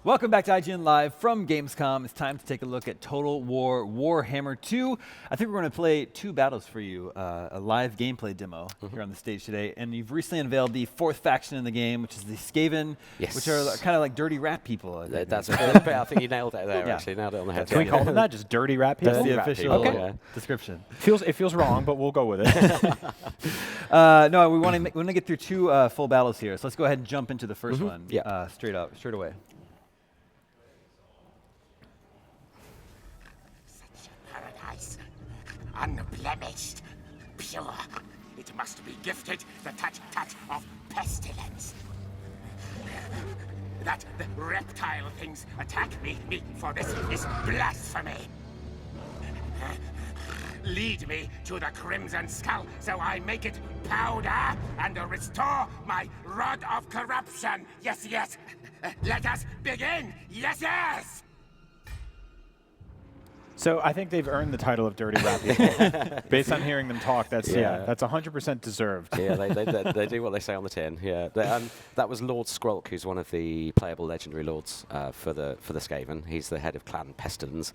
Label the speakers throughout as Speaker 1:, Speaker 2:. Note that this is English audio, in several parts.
Speaker 1: Welcome back to IGN Live from Gamescom. It's time to take a look at Total War Warhammer 2. I think we're going to play two battles for you, a live gameplay demo here on the stage today. And you've recently unveiled the fourth faction in the game, which is the Skaven, which are kind of like dirty rat people.
Speaker 2: That's I think you nailed it there, actually. Nailed it on the head.
Speaker 3: Can we call them that? Just dirty rat people?
Speaker 1: That's the official description.
Speaker 3: It feels wrong, but we'll go with it.
Speaker 1: No, we want to get through two full battles here. So let's go ahead and jump into the first one straight away.
Speaker 4: Unblemished, pure. It must be gifted the touch of pestilence. That the reptile things attack me for this is blasphemy. Lead me to the Crimson Skull so I make it powder and restore my rod of corruption. Yes, yes. Let us begin. Yes, yes.
Speaker 3: So I think they've earned the title of dirty rat people. Based on hearing them talk, that's 100% deserved.
Speaker 2: Yeah, they do what they say on the tin. Yeah, that was Lord Skrulk, who's one of the playable legendary lords for the Skaven. He's the head of Clan Pestilence,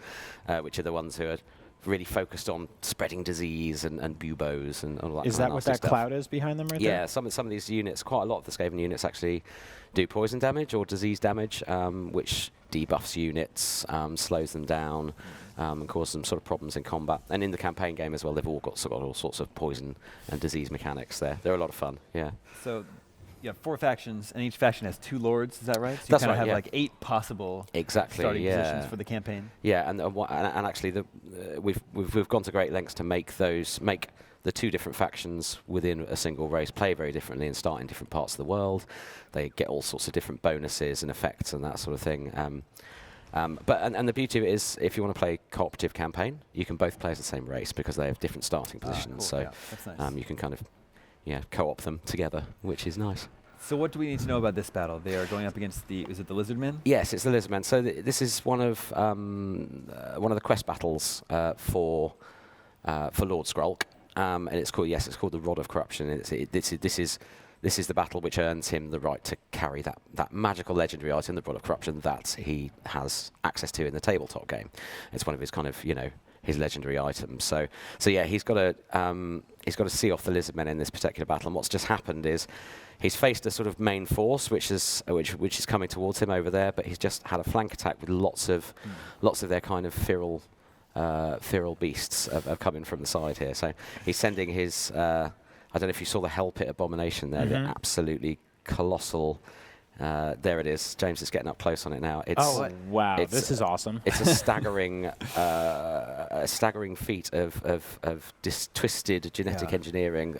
Speaker 2: which are the ones who are really focused on spreading disease and buboes and all that.
Speaker 3: Is that what that cloud is behind them right there?
Speaker 2: Yeah, some of these units, quite a lot of the Skaven units actually do poison damage or disease damage, which debuffs units, slows them down, and causes them sort of problems in combat. And in the campaign game as well, they've all got all sorts of poison and disease mechanics there. They're a lot of fun, yeah.
Speaker 1: So you have 4 factions, and each faction has 2 lords, is that right? So
Speaker 2: That's
Speaker 1: you
Speaker 2: right,
Speaker 1: have
Speaker 2: yeah.
Speaker 1: like 8 possible starting positions for the campaign.
Speaker 2: Yeah, and actually we've gone to great lengths to make the 2 different factions within a single race play very differently and start in different parts of the world. They get all sorts of different bonuses and effects and that sort of thing. But the beauty of it is, if you want to play cooperative campaign, you can both play as the same race because they have different starting positions.
Speaker 1: Cool.
Speaker 2: So
Speaker 1: that's nice.
Speaker 2: you can kind of co-op them together, which is nice.
Speaker 1: So what do we need to know about this battle? They are going up against is it the Lizardmen?
Speaker 2: Yes, it's the Lizardmen. So this is one of the quest battles for Lord Skrulk. And it's called the Rod of Corruption. And this is the battle which earns him the right to carry that magical legendary item, the Rod of Corruption, that he has access to in the tabletop game. It's one of his kind of his legendary items. So yeah, he's got to see off the Lizardmen in this particular battle. And what's just happened is he's faced a sort of main force which is coming towards him over there, but he's just had a flank attack with lots of their kind of feral beasts have come in from the side here. So he's sending his, I don't know if you saw the Hell Pit Abomination there, the absolutely colossal, there it is. James is getting up close on it now.
Speaker 3: Wow, this is awesome.
Speaker 2: It's a staggering feat of twisted genetic engineering.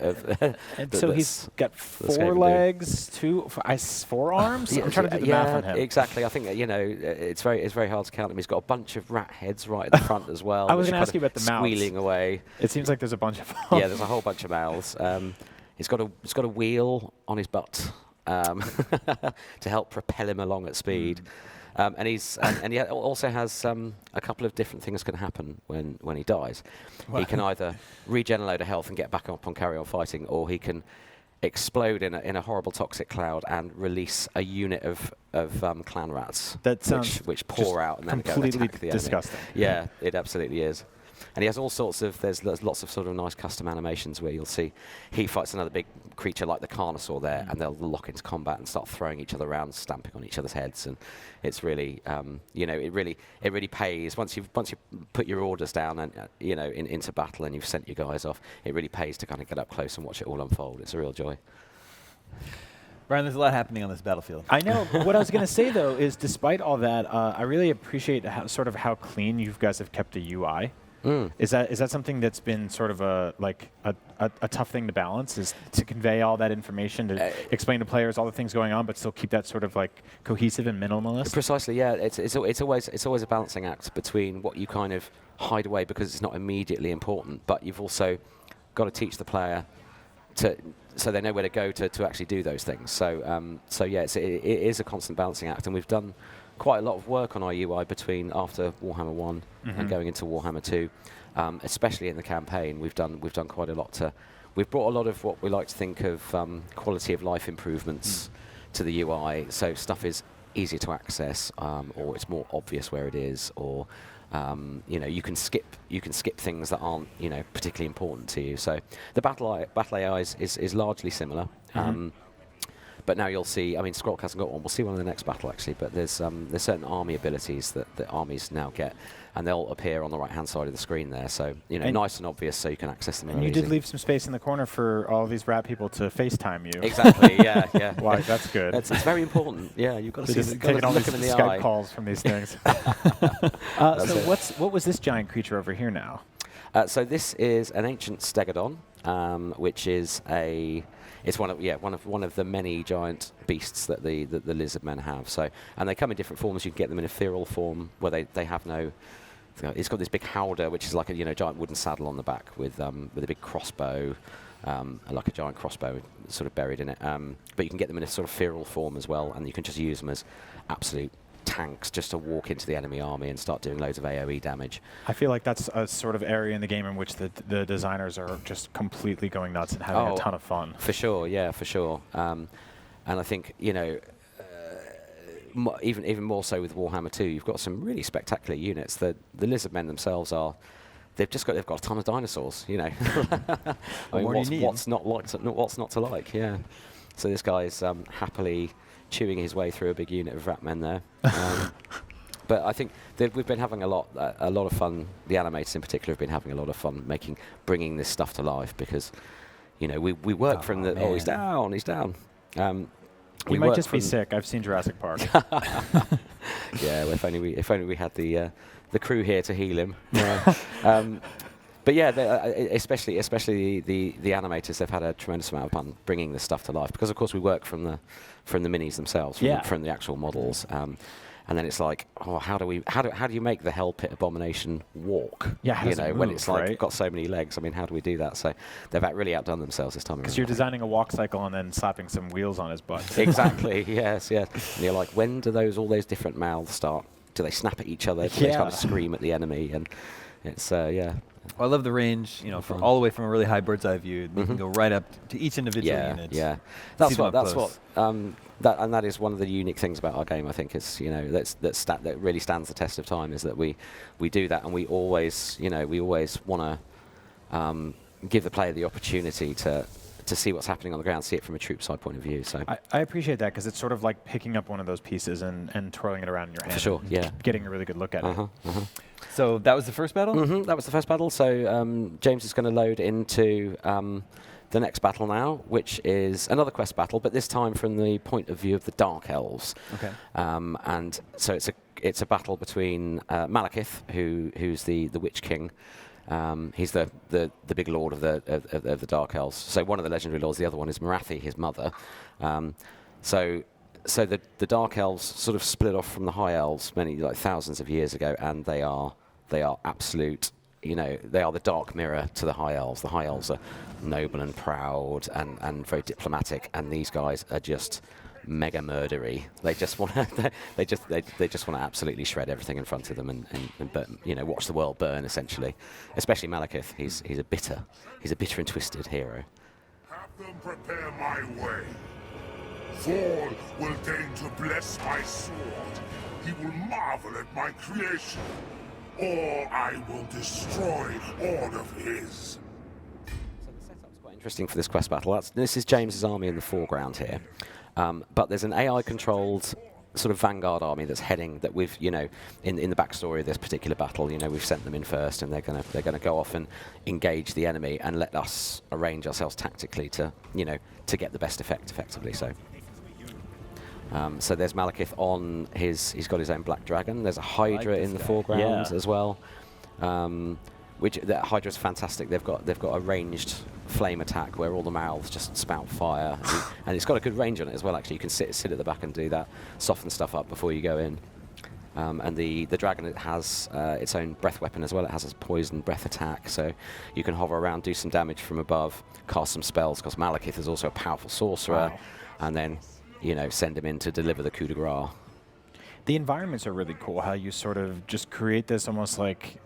Speaker 3: And so he's got 4 legs, 4 arms? I'm trying to do the math on him.
Speaker 2: Exactly. I think it's very hard to count him. He's got a bunch of rat heads right at the front as well.
Speaker 3: I was going to ask you about the mouths.
Speaker 2: Squealing away.
Speaker 3: It seems like there's a bunch of them.
Speaker 2: Yeah, there's a whole bunch of mouths. He's got a wheel on his butt. To help propel him along at speed, and he also has a couple of different things can happen when he dies. Wow. He can either regen a load of health and get back up and carry on fighting, or he can explode in a horrible toxic cloud and release a unit of clan rats which pour out and then go and attack the enemy.
Speaker 3: Disgusting.
Speaker 2: Yeah, it absolutely is. And he has all sorts of, there's lots of sort of nice custom animations where you'll see he fights another big creature like the Carnosaur there, and they'll lock into combat and start throwing each other around, stamping on each other's heads, and it's really, it really pays once you put your orders down and into battle and you've sent your guys off. It really pays to kind of get up close and watch it all unfold. It's a real joy.
Speaker 1: Brian, there's a lot happening on this battlefield.
Speaker 3: I know. What I was going to say though is, despite all that, I really appreciate how clean you guys have kept the UI. Is that something that's been sort of a tough thing to balance, is to convey all that information, to explain to players all the things going on, but still keep that sort of like cohesive and minimalist? Precisely,
Speaker 2: yeah. It's always a balancing act between what you kind of hide away because it's not immediately important, but you've also got to teach the player so they know where to go to actually do those things. So yeah, it is a constant balancing act, and we've done quite a lot of work on our UI after Warhammer 1 and going into Warhammer 2, especially in the campaign. We've done quite a lot we've brought a lot of what we like to think of quality of life improvements to the UI. So stuff is easier to access, or it's more obvious where it is, or you can skip things that aren't particularly important to you. So the battle AI is largely similar. But now you'll see, I mean, Skrulk hasn't got one. We'll see one in the next battle, actually. But there's certain army abilities that armies now get, and they'll appear on the right-hand side of the screen there. So, nice and obvious, so you can access them.
Speaker 3: And you did leave some space in the corner for all these rat people to FaceTime you.
Speaker 2: Exactly, yeah.
Speaker 3: Why, that's good.
Speaker 2: It's very important. Yeah, you've got to see
Speaker 3: taking all
Speaker 2: look
Speaker 3: these
Speaker 2: them in the
Speaker 3: Skype
Speaker 2: eye.
Speaker 3: calls from these things. So what was this giant creature over here now?
Speaker 2: So this is an ancient stegodon, which is it's one of the many giant beasts that the lizard men have. So, and they come in different forms. You can get them in a feral form where they have no. It's got this big howdah, which is like a giant wooden saddle on the back with a big crossbow, like a giant crossbow sort of buried in it. But you can get them in a sort of feral form as well, and you can just use them as absolute tanks just to walk into the enemy army and start doing loads of AoE damage.
Speaker 3: I feel like that's a sort of area in the game in which the designers are just completely going nuts and having a ton of fun.
Speaker 2: For sure, yeah, for sure. And I think, even more so with Warhammer 2, you've got some really spectacular units. The Lizardmen themselves they've got a ton of dinosaurs, I mean, what's not to like, yeah. So this guy's happily chewing his way through a big unit of rat men there. But I think we've been having a lot of fun. The animators in particular have been having a lot of fun bringing this stuff to life, because, we work from the he's down.
Speaker 3: He might just be sick. I've seen Jurassic Park.
Speaker 2: Yeah, well, if only we had the crew here to heal him. Yeah. But yeah, especially the animators, they've had a tremendous amount of fun bringing this stuff to life, because of course we work from the minis themselves, from the actual models, and then it's like, how do you make the Hell Pit Abomination walk?
Speaker 3: Yeah, how does it
Speaker 2: when
Speaker 3: move,
Speaker 2: it's like
Speaker 3: right?
Speaker 2: got so many legs. I mean, how do we do that? So they've really outdone themselves this time.
Speaker 3: Because you're designing a walk cycle and then slapping some wheels on his butt.
Speaker 2: Exactly. Yes. And you're like, when do all those different mouths start? Do they snap at each other? Do they kind of scream at the enemy? And it's Well,
Speaker 1: I love the range, from all the way from a really high bird's eye view. You can go right up to each individual unit.
Speaker 2: Yeah, that is one of the unique things about our game. I think is that really stands the test of time, is that we do that, and we always want to give the player the opportunity to see what's happening on the ground, see it from a troop side point of view. So
Speaker 3: I appreciate that, because it's sort of like picking up one of those pieces and twirling it around in your hand.
Speaker 2: For sure, yeah.
Speaker 3: Getting a really good look at it.
Speaker 1: So that was the first battle?
Speaker 2: That was the first battle. So James is going to load into the next battle now, which is another quest battle, but this time from the point of view of the Dark Elves. Okay. And so it's a battle between Malekith, who's the Witch King. He's the big lord of the Dark Elves. So one of the legendary lords, the other one is Marathi, his mother. So the Dark Elves sort of split off from the High Elves thousands of years ago, and they are absolute. They are the dark mirror to the High Elves. The High Elves are noble and proud and very diplomatic, and these guys are just mega murdery. They just want to they just want to absolutely shred everything in front of them and watch the world burn, essentially. Especially Malekith. He's a bitter and twisted hero.
Speaker 4: Have them prepare my way. Thor will deign to bless my sword. He will marvel at my creation. Or I will destroy all of his.
Speaker 2: So the setup's quite interesting for this quest battle. This is James's army in the foreground here. But there's an AI-controlled sort of vanguard army that's heading, that we've, in the backstory of this particular battle, we've sent them in first, and they're gonna go off and engage the enemy and let us arrange ourselves tactically to get the best effect effectively. So there's Malekith on he's got his own black dragon. There's a Hydra in the foreground as well. Which the Hydra's fantastic. They've got a ranged flame attack where all the mouths just spout fire, and it's got a good range on it as well. Actually, you can sit at the back and do that, soften stuff up before you go in. And the dragon, it has its own breath weapon as well. It has a poison breath attack, so you can hover around, do some damage from above, cast some spells, because Malekith is also a powerful sorcerer, and then send him in to deliver the coup de grace.
Speaker 3: The environments are really cool. How you sort of just create this almost like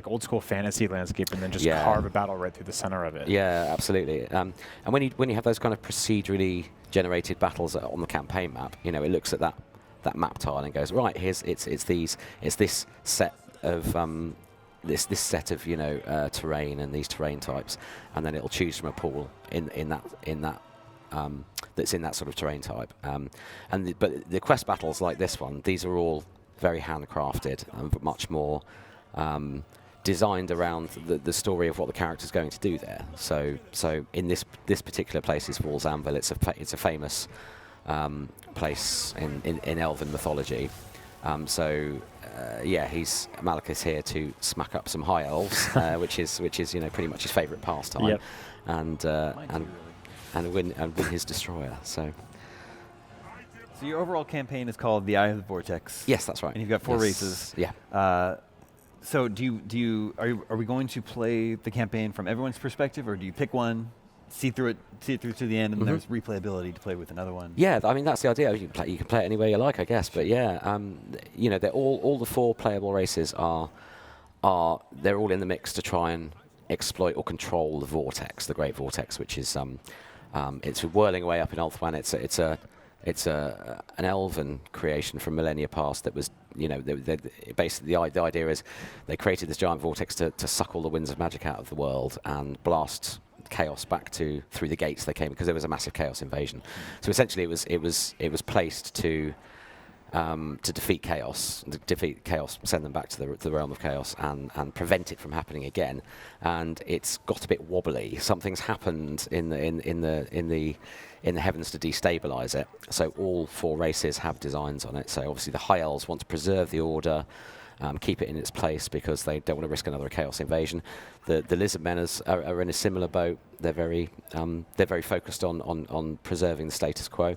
Speaker 3: old school fantasy landscape, and then just carve a battle right through the center of it.
Speaker 2: Yeah, absolutely. And when you have those kind of procedurally generated battles on the campaign map, it looks at that that map tile and goes, right, it's this set of this set of terrain and these terrain types, and then it'll choose from a pool in that that's in that sort of terrain type. But the quest battles like this one, these are all very handcrafted and much more designed around the story of what the character's going to do there. So in this particular place is Val's Anvil. It's a famous place in elven mythology. He's Malekith's here to smack up some high elves, which is pretty much his favourite pastime,
Speaker 3: Yep.
Speaker 2: and win his destroyer. So
Speaker 1: your overall campaign is called The Eye of the Vortex.
Speaker 2: yes, that's right.
Speaker 1: And you've got 4
Speaker 2: Yes.
Speaker 1: races.
Speaker 2: Yeah.
Speaker 1: So are we going to play the campaign from everyone's perspective, or do you pick one, see it through to the end, and then there's replayability to play with another one?
Speaker 2: Yeah, I mean that's the idea. You can play it any way you like, I guess. But yeah, they're all the 4 playable races are they're all in the mix to try and exploit or control the vortex, the Great Vortex, which is it's whirling away up in Ulthuan. It's an elven creation from millennia past that was, basically the idea is they created this giant vortex to suck all the winds of magic out of the world and blast chaos back through the gates they came, because there was a massive chaos invasion. So essentially it was placed to defeat chaos, send them back to the realm of chaos, and prevent it from happening again. And it's got a bit wobbly. Something's happened in the heavens to destabilize it. So all 4 races have designs on it. So obviously the High Elves want to preserve the order, keep it in its place because they don't want to risk another chaos invasion. The Lizardmen are in a similar boat. They're very focused on preserving the status quo.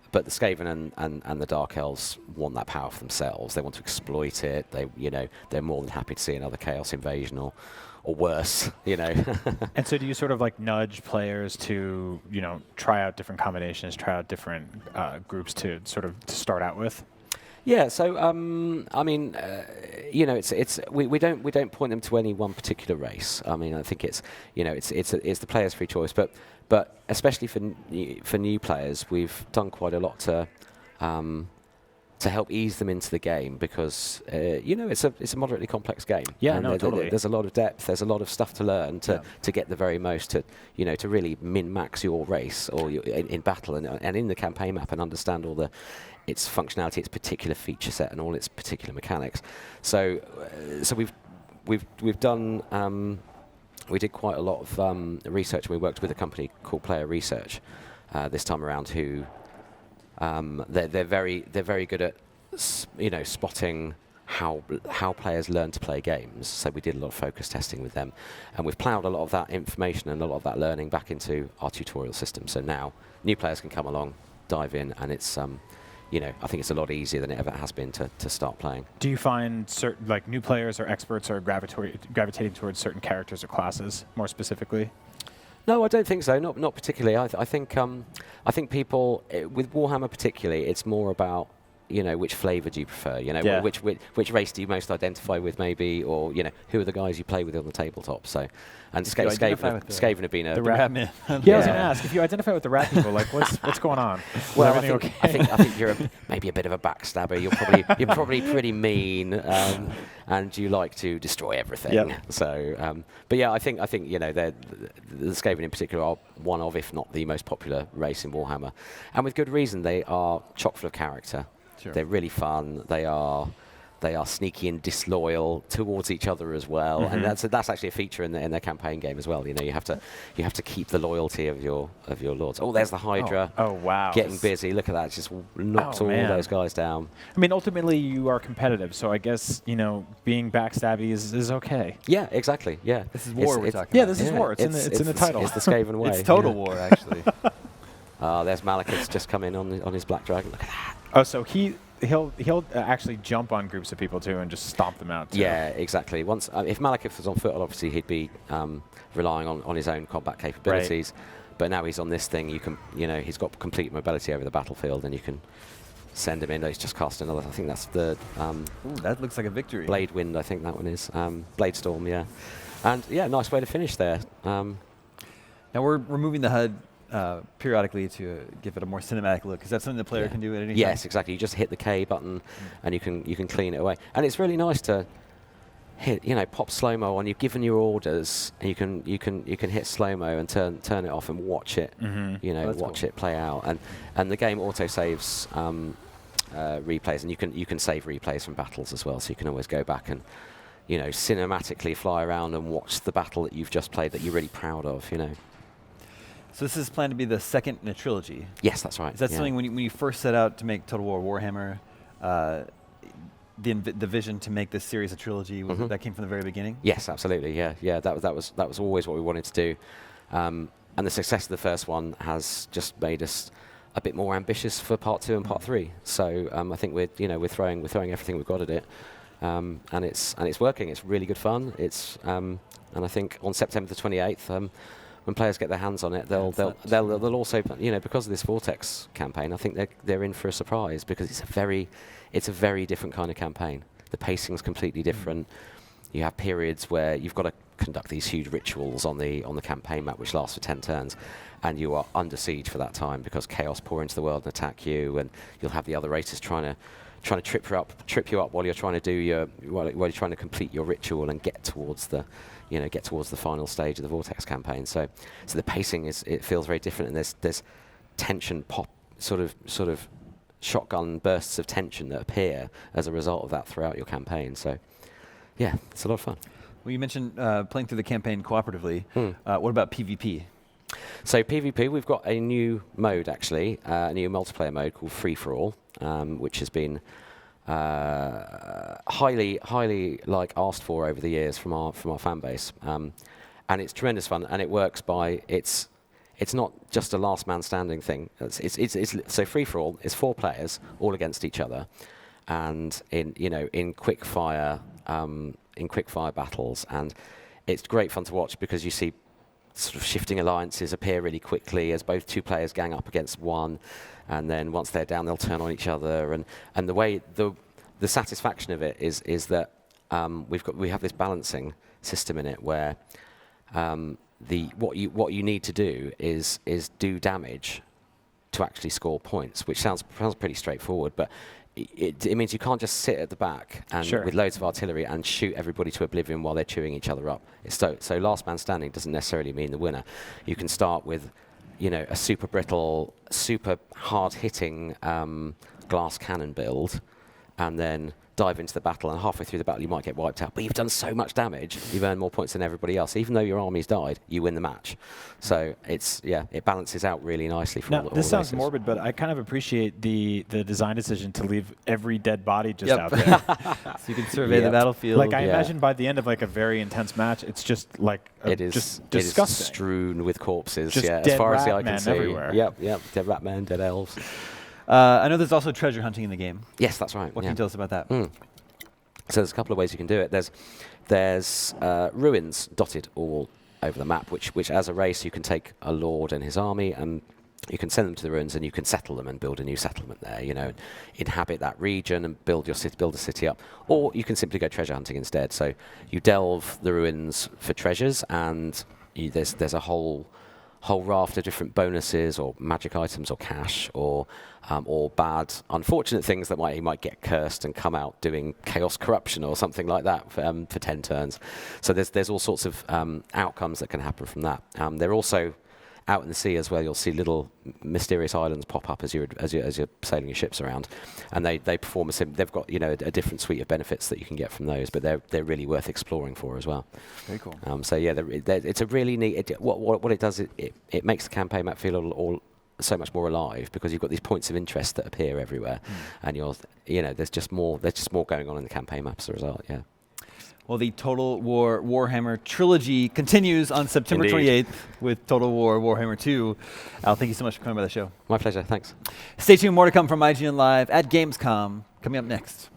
Speaker 2: But the Skaven and the Dark Elves want that power for themselves. They want to exploit it. They're more than happy to see another chaos invasion or worse.
Speaker 3: And so do you sort of like nudge players to, try out different combinations, try out different groups to sort of to start out with?
Speaker 2: Yeah, so we don't point them to any one particular race. I mean, I think it's the player's free choice, but especially for new players, we've done quite a lot to help ease them into the game, because it's a moderately complex game.
Speaker 3: Yeah,
Speaker 2: and
Speaker 3: no, totally.
Speaker 2: There's a lot of depth. There's a lot of stuff to learn to get the very most, to really min-max your race or in battle and in the campaign map, and understand all its functionality, its particular feature set, and all its particular mechanics. So we've done. We did quite a lot of research. We worked with a company called Player Research this time around, who they're very good at spotting how players learn to play games. So we did a lot of focus testing with them, and we've ploughed a lot of that information and a lot of that learning back into our tutorial system. So now new players can come along, dive in, and it's I think it's a lot easier than it ever has been to start playing.
Speaker 3: Do you find certain new players or experts are gravitating towards certain characters or classes more specifically?
Speaker 2: No, I don't think so. Not particularly. I think people with Warhammer particularly, it's more about which flavour do you prefer? Which race do you most identify with, maybe, or who are the guys you play with on the tabletop? So, and Skaven have been
Speaker 1: the rat man.
Speaker 3: Yeah, I was going to ask, if you identify with the rat people, what's going on?
Speaker 2: Well,
Speaker 3: Is everything okay?
Speaker 2: I think you're maybe a bit of a backstabber. You're probably pretty mean, and you like to destroy everything.
Speaker 3: Yep.
Speaker 2: So, but yeah, I think the Skaven in particular are one of, if not the most popular race in Warhammer, and with good reason. They are chock full of character.
Speaker 1: Sure.
Speaker 2: They're really fun. They are sneaky and disloyal towards each other as well, and that's actually a feature in their campaign game as well. You have to keep the loyalty of your lords. Oh, there's the Hydra.
Speaker 3: Oh wow!
Speaker 2: Getting busy. Look at that. It just knocks all those guys down.
Speaker 3: I mean, ultimately, you are competitive, so I guess being backstabby is okay.
Speaker 2: Yeah, exactly. Yeah,
Speaker 1: This is war we're talking
Speaker 3: Yeah,
Speaker 1: about.
Speaker 3: this is war. It's in the title.
Speaker 2: It's the Skaven way.
Speaker 1: It's total war, actually.
Speaker 2: There's Malekith's just come in on his black dragon. Look at that.
Speaker 3: Oh, so he'll actually jump on groups of people too and just stomp them out too.
Speaker 2: Yeah, exactly. Once if Malekith was on foot, obviously he'd be relying on his own combat capabilities. Right. But now he's on this thing. You can, he's got complete mobility over the battlefield, and you can send him in. He's just cast another. I think that's the.
Speaker 1: Ooh, that looks like a victory.
Speaker 2: Blade Wind, I think that one is. Blade Storm, yeah. And yeah, nice way to finish there.
Speaker 1: Now we're removing the HUD periodically to give it a more cinematic look. Is that something the player can do at any time?
Speaker 2: Yes, exactly. You just hit the K button, and you can clean it away. And it's really nice to hit, pop slow-mo on. You've given your orders, and you can hit slow-mo and turn it off and watch it. Watch it play out. And the game auto saves replays, and you can save replays from battles as well. So you can always go back and cinematically fly around and watch the battle that you've just played that you're really proud of.
Speaker 1: So this is planned to be the second in a trilogy.
Speaker 2: Yes, that's right.
Speaker 1: Is that something when you first set out to make Total War Warhammer? The vision to make this series a trilogy, that came from the very beginning?
Speaker 2: Yes, absolutely. Yeah. That was always what we wanted to do, and the success of the first one has just made us a bit more ambitious for part 2 and part 3. So I think we're throwing everything we've got at it, and it's working. It's really good fun. And I think on September the 28th, when players get their hands on it, they'll also, because of this Vortex campaign, I think they're in for a surprise, because it's a very different kind of campaign. The pacing's completely different. You have periods where you've got to conduct these huge rituals on the campaign map, which lasts for 10 turns, and you are under siege for that time because chaos pour into the world and attack you, and you'll have the other races trying to trip you up while you're trying to do while you're trying to complete your ritual and get towards the final stage of the Vortex campaign. So the pacing it feels very different, and there's tension pop sort of shotgun bursts of tension that appear as a result of that throughout your campaign. So yeah, it's a lot of fun.
Speaker 1: Well, you mentioned playing through the campaign cooperatively. What about PvP?
Speaker 2: So PvP, we've got a new mode actually, a new multiplayer mode called Free for All, which has been highly asked for over the years from our fan base, and it's tremendous fun. And it works by it's not just a last man standing thing. So Free for All is 4 players all against each other, and in quick fire battles, and it's great fun to watch because you see sort of shifting alliances appear really quickly as both 2 players gang up against one, and then once they're down, they'll turn on each other. And the way the satisfaction of it is that we have this balancing system in it where what you need to do is do damage to actually score points, which sounds pretty straightforward, but it means you can't just sit at the back and with loads of artillery and shoot everybody to oblivion while they're chewing each other up. So last man standing doesn't necessarily mean the winner. You can start with a super brittle, super hard-hitting glass cannon build, and then dive into the battle, and halfway through the battle you might get wiped out, but you've done so much damage, you've earned more points than everybody else. Even though your army's died, you win the match. So it balances out really nicely for all the
Speaker 3: This sounds
Speaker 2: races.
Speaker 3: morbid, but I kind of appreciate the design decision to leave every dead body just out there.
Speaker 1: So you can survey the battlefield.
Speaker 3: Like I imagine by the end of like a very intense match, it's just like just disgusting.
Speaker 2: It is strewn with corpses.
Speaker 3: Just
Speaker 2: as
Speaker 3: dead
Speaker 2: far as the
Speaker 3: rat
Speaker 2: eye can
Speaker 3: men
Speaker 2: see.
Speaker 3: everywhere.
Speaker 2: Yep, dead rat men, dead elves.
Speaker 1: I know there's also treasure hunting in the game.
Speaker 2: Yes, that's right.
Speaker 1: What can you tell us about that?
Speaker 2: So there's a couple of ways you can do it. There's ruins dotted all over the map, which as a race you can take a lord and his army and you can send them to the ruins and you can settle them and build a new settlement there. And inhabit that region and build a city up. Or you can simply go treasure hunting instead. So you delve the ruins for treasures, and there's a whole raft of different bonuses or magic items or cash or bad, unfortunate things that you might get cursed and come out doing chaos corruption or something like that for 10 turns. So there's all sorts of outcomes that can happen from that. They're also out in the sea as well. You'll see little mysterious islands pop up as you're sailing your ships around, and they perform they've got a different suite of benefits that you can get from those, but they're really worth exploring for as well.
Speaker 1: Very cool.
Speaker 2: So yeah, it's a really neat. What it does, it makes the campaign map feel all so much more alive because you've got these points of interest that appear everywhere, and there's just more going on in the campaign map as a result. Yeah.
Speaker 1: Well, the Total War Warhammer trilogy continues on September 28th with Total War Warhammer 2. Al, thank you so much for coming by the show.
Speaker 2: My pleasure. Thanks.
Speaker 1: Stay tuned. More to come from IGN Live at Gamescom. Coming up next.